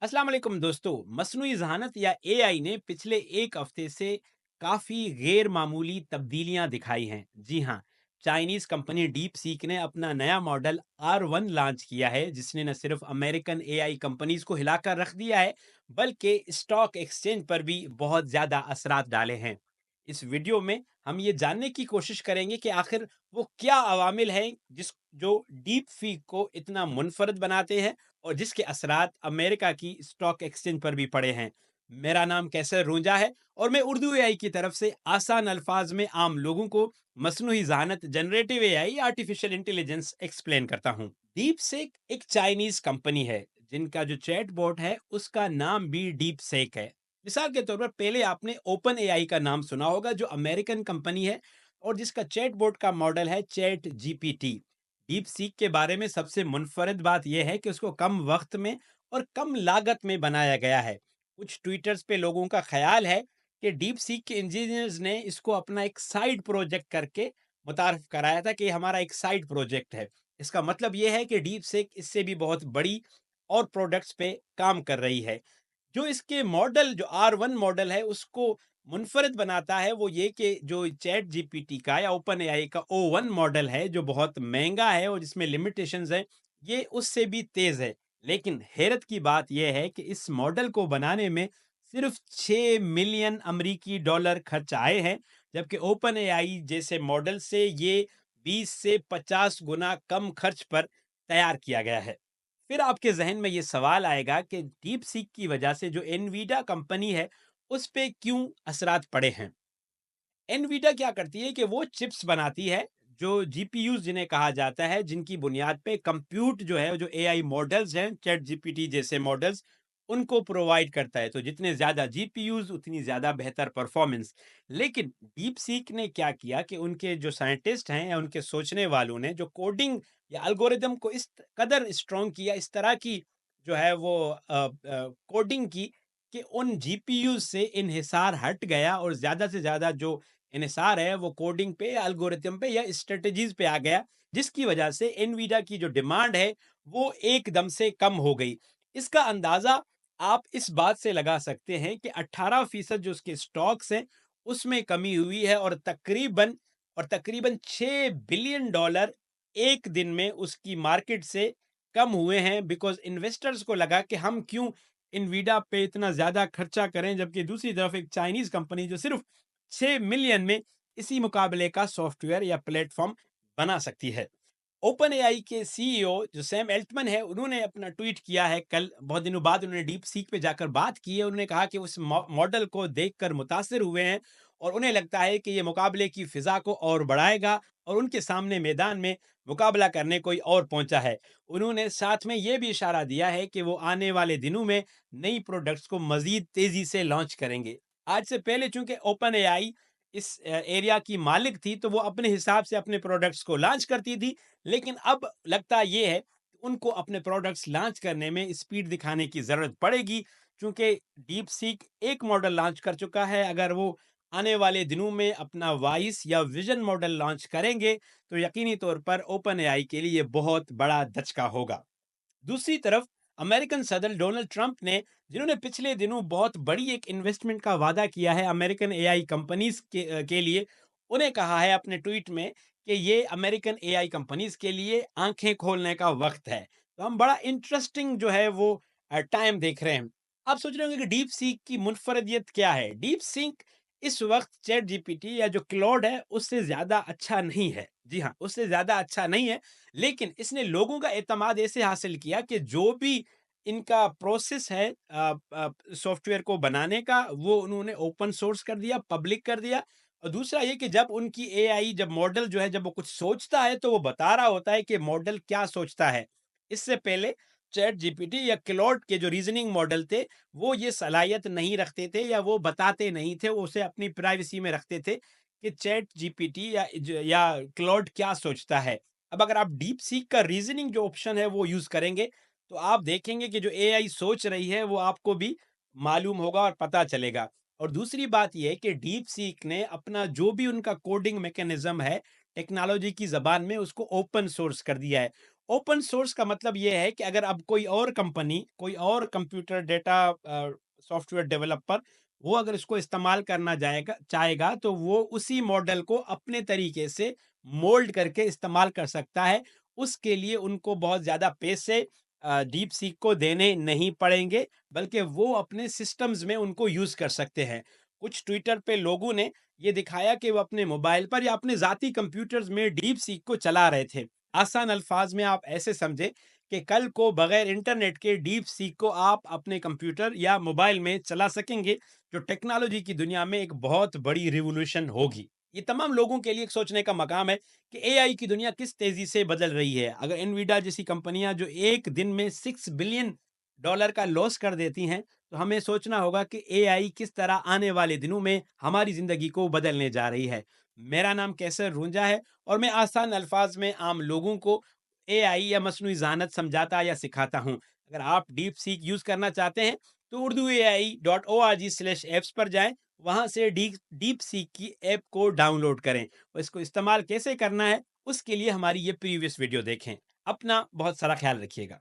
अस्सलाम वालेकुम दोस्तों। मसनूई ज़हानत या एआई ने पिछले एक हफ्ते से काफ़ी गैर मामूली तब्दीलियां दिखाई हैं। जी हाँ, चाइनीज़ कंपनी डीप सीक ने अपना नया मॉडल R1 लॉन्च किया है, जिसने न सिर्फ अमेरिकन एआई कंपनीज को हिलाकर रख दिया है, बल्कि स्टॉक एक्सचेंज पर भी बहुत ज़्यादा असरात डाले हैं। इस वीडियो में हम ये जानने की कोशिश करेंगे कि आखिर वो क्या अवामिल हैं जिस जो डीप सीक को इतना मुनफरद बनाते हैं और जिसके असरात अमेरिका की स्टॉक एक्सचेंज पर भी पड़े हैं। मेरा नाम कैसर रूंजा है और मैं उर्दू एआई की तरफ से आसान अल्फाज में आम लोगों को मसनूई जहानत, generative AI, artificial intelligence explain करता हूँ। डीप सेक एक चाइनीज कंपनी है जिनका जो चैट बॉट है उसका नाम भी डीप सेक है। मिसाल के तौर पर पहले आपने ओपन एआई का नाम सुना होगा, जो अमेरिकन कंपनी है और जिसका चैट बॉट का मॉडल है चैट जीपीटी। डीप सीक के बारे में सबसे मुनफरद बात यह है कि उसको कम वक्त में और कम लागत में बनाया गया है। कुछ ट्विटर्स पे लोगों का ख्याल है कि डीप सीक के इंजीनियर्स ने इसको अपना एक साइड प्रोजेक्ट करके मुतारफ कराया था कि ये हमारा एक साइड प्रोजेक्ट है। इसका मतलब यह है कि डीप सीक इससे भी बहुत बड़ी और प्रोडक्ट्स पे काम कर रही है। जो इसके मॉडल, जो R1 मॉडल है, उसको मुनफरद बनाता है वो ये कि जो चैट जीपीटी का या ओपन एआई का O1 मॉडल है, जो बहुत महंगा है और जिसमें लिमिटेशंस हैं, ये उससे भी तेज है। लेकिन हैरत की बात यह है कि इस मॉडल को बनाने में सिर्फ 6 मिलियन अमरीकी डॉलर खर्च आए हैं, जबकि ओपन एआई जैसे मॉडल से ये 20 से 50 गुना कम खर्च पर तैयार किया गया है। फिर आपके जहन में ये सवाल आएगा कि डीप सीक की वजह से जो एनवीडा कंपनी है उस पे क्यों असरात पड़े हैं। एनवीडा क्या करती है कि वो चिप्स बनाती है, जो जीपीयूज जिन्हें कहा जाता है, जिनकी बुनियाद पे कंप्यूट जो है, जो एआई मॉडल्स हैं, चैट जीपीटी जैसे मॉडल्स, उनको प्रोवाइड करता है। तो जितने ज्यादा जीपीयूज उतनी ज्यादा बेहतर परफॉर्मेंस। लेकिन डीप सीक ने क्या किया कि उनके जो साइंटिस्ट हैं या उनके सोचने वालों ने जो कोडिंग या एल्गोरिदम को इस कदर स्ट्रॉन्ग किया, इस तरह की जो है वो कोडिंग की कि उन जीपीयू से इन्हिसार हट गया और ज्यादा से ज्यादा जो इन्हिसार है वो कोडिंग पे या एल्गोरिथम पे या स्ट्रेटजीज पे आ गया, जिसकी वजह से एनवीडिया की जो डिमांड है वो एकदम से कम हो गई। इसका अंदाजा आप इस बात से लगा सकते हैं कि 18% जो उसके स्टॉक्स हैं उसमें कमी हुई है और तकरीबन 6 बिलियन डॉलर एक दिन में उसकी मार्केट से कम हुए हैं, बिकॉज इन्वेस्टर्स को लगा कि हम क्यों इनवीडा पे इतना ज्यादा खर्चा करें, जबकि दूसरी तरफ एक चाइनीज कंपनी जो सिर्फ 6 मिलियन में इसी मुकाबले का सॉफ्टवेयर या प्लेटफॉर्म बना सकती है। ओपन एआई के सीईओ जो सैम एल्टमन है, उन्होंने अपना ट्वीट किया है कल, बहुत दिनों बाद उन्होंने डीप सीक पे जाकर बात की है। उन्होंने कहा कि उस मॉडल को देखकर मुतासिर हुए हैं और उन्हें लगता है कि ये मुकाबले की फिजा को और बढ़ाएगा और उनके सामने मैदान में मुकाबला करने कोई और पहुंचा है। उन्होंने साथ में ये भी इशारा दिया है कि वो आने वाले दिनों में नई प्रोडक्ट्स को मजीद तेजी से लॉन्च करेंगे। आज से पहले चूंकि ओपन एआई इस एरिया की मालिक थी, तो वो अपने हिसाब से अपने प्रोडक्ट्स को लॉन्च करती थी। लेकिन अब लगता ये है कि उनको अपने प्रोडक्ट्स लॉन्च करने में स्पीड दिखाने की जरूरत पड़ेगी, क्योंकि डीप सीक एक मॉडल लॉन्च कर चुका है। अगर वो आने वाले दिनों में अपना वाइस या विजन मॉडल लॉन्च करेंगे तो यकीनी तौर पर ओपन एआई के लिए बहुत बड़ा धचका होगा। दूसरी तरफ अमेरिकन सदर डोनाल्ड ट्रंप ने, जिन्होंने पिछले दिनों बहुत बड़ी एक इन्वेस्टमेंट का वादा किया है अमेरिकन एआई कंपनीज के लिए, उन्हें कहा है अपने ट्वीट में कि ये अमेरिकन एआई कंपनीज के लिए आंखें खोलने का वक्त है। तो हम बड़ा इंटरेस्टिंग जो है वो टाइम देख रहे हैं। आप सोच रहे होंगे कि डीप सीक की मुनफरदियत क्या है। डीप सीक इस वक्त चैट जीपीटी या जो क्लॉड है उससे ज्यादा अच्छा नहीं है। जी हाँ, उससे ज्यादा अच्छा नहीं है। लेकिन इसने लोगों का एतमाद ऐसे हासिल किया कि जो भी इनका प्रोसेस है सॉफ्टवेयर को बनाने का, वो उन्होंने ओपन सोर्स कर दिया, पब्लिक कर दिया। और दूसरा ये कि जब उनकी एआई, जब मॉडल जो है, जब वो कुछ सोचता है तो वो बता रहा होता है कि मॉडल क्या सोचता है। इससे पहले चैट जीपीटी या क्लॉड के जो रीजनिंग मॉडल थे, वो ये सलाहियत नहीं रखते थे या वो बताते नहीं थे, वो उसे अपनी प्राइवेसी में रखते थे कि चैट जीपीटी या क्लॉड क्या सोचता है। अब अगर आप डीप सीक का रीजनिंग जो ऑप्शन है वो यूज करेंगे, तो आप देखेंगे कि जो एआई सोच रही है वो आपको भी मालूम होगा और पता चलेगा। और दूसरी बात यह है कि डीप सीक ने अपना जो भी उनका कोडिंग मैकेनिज्म है टेक्नोलॉजी की जबान में, उसको ओपन सोर्स कर दिया है। ओपन सोर्स का मतलब ये है कि अगर अब कोई और कंपनी, कोई और कंप्यूटर डेटा सॉफ्टवेयर डेवलपर, वो अगर इसको इस्तेमाल करना जाएगा चाहेगा, तो वो उसी मॉडल को अपने तरीके से मोल्ड करके इस्तेमाल कर सकता है। उसके लिए उनको बहुत ज़्यादा पैसे डीप सीक को देने नहीं पड़ेंगे, बल्कि वो अपने सिस्टम्स में उनको यूज़ कर सकते हैं। कुछ ट्विटर पे लोगों ने ये दिखाया कि वो अपने मोबाइल पर या अपने ज़ाती कंप्यूटर्स में डीप सीक को चला रहे थे। आसान अल्फाज में आप ऐसे समझें कि कल को बगैर इंटरनेट के डीप सीक को आप अपने कंप्यूटर या मोबाइल में चला सकेंगे, जो टेक्नोलॉजी की दुनिया में एक बहुत बड़ी रिवॉल्यूशन होगी। ये तमाम लोगों के लिए एक सोचने का मकाम है कि एआई की दुनिया किस तेजी से बदल रही है। अगर एनवीडिया जैसी कंपनियां जो एक दिन में $6 बिलियन का लॉस कर देती हैं, तो हमें सोचना होगा कि एआई किस तरह आने वाले दिनों में हमारी जिंदगी को बदलने जा रही है। मेरा नाम कैसर रूंजा है और मैं आसान अल्फाज में आम लोगों को एआई या मसनूई ज़हानत समझाता या सिखाता हूँ। अगर आप डीप सीक यूज़ करना चाहते हैं, तो उर्दू AI.org/apps पर जाएँ, वहाँ से डीप सीक की ऐप को डाउनलोड करें और इसको इस्तेमाल कैसे करना है, उसके लिए हमारी ये प्रीवियस वीडियो देखें। अपना बहुत सारा ख्याल रखिएगा।